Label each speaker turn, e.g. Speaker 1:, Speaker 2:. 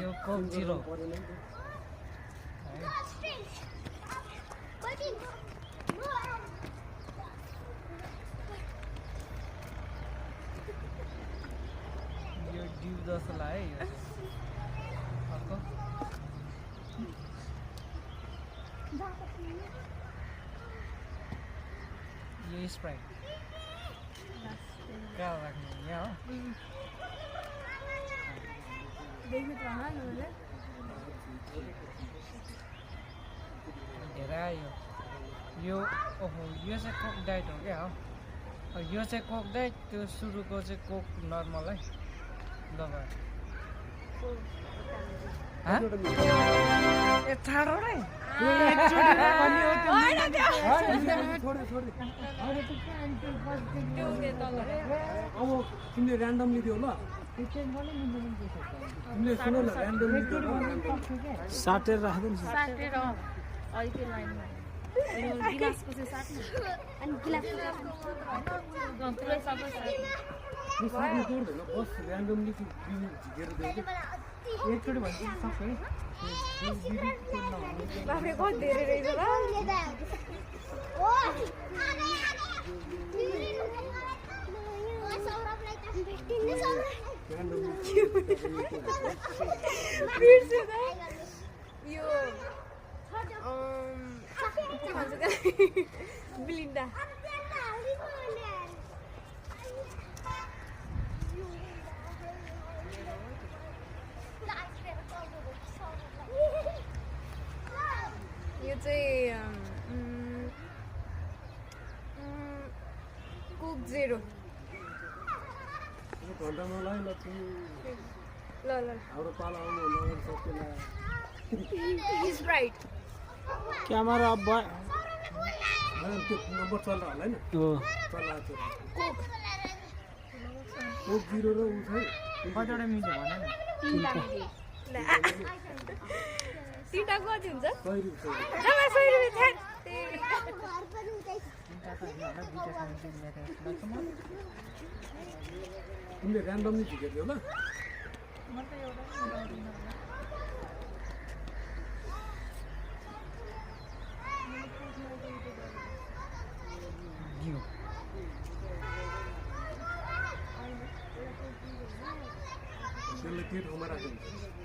Speaker 1: यो Coke zero यो due जस्तो लाग्यो अर्को यो स्प्राइट कहाँ राख्ने यहाँ हो धेरै आयो यो ओहो यो चाहिँ कोक डाइट हो क्या हो यो चाहिँ कोक डाइट त्यो सुरुको चाहिँ कोक नर्मल है ल ए छाडो रे
Speaker 2: तिमीले ऱ्यान्डमली दियो ल तिमीले सुन न ऱ्यान्डमली साटेर राख्दै नि
Speaker 3: साटेर अहिले लाइनमा गिलासको चाहिँ साट्नु अनि गिलासको पुरै सबै साट्नु
Speaker 2: साट्नु पर्दैन बस ऱ्यान्डमली झिकेर दियो कि एकचोटि भन्छ सक्छ है
Speaker 3: बाफ्रे कति धेरै रहेछ ल यो के भन्छ बिलिन्डा यो चाहिँ कोक जेरो
Speaker 2: घन्टामा ल
Speaker 3: ल ल
Speaker 2: हाम्रो पाला आउनु होला सक्दैन
Speaker 3: स्प्राइट
Speaker 1: क्यामेरा अब
Speaker 2: त्यो नम्बर चल्ला होला हैन चल्ला छ कोक जिरो र उ छ
Speaker 1: कतिवटा मिल्यो भन न
Speaker 3: तिनटा कति हुन्छ
Speaker 2: 100 रुपैयाँ
Speaker 3: जम्मा 100 रुपैयाँ
Speaker 2: तिमीले ऱ्यान्डमली झिकेर दियो ल त्यसले के ठाउँमा राख्नु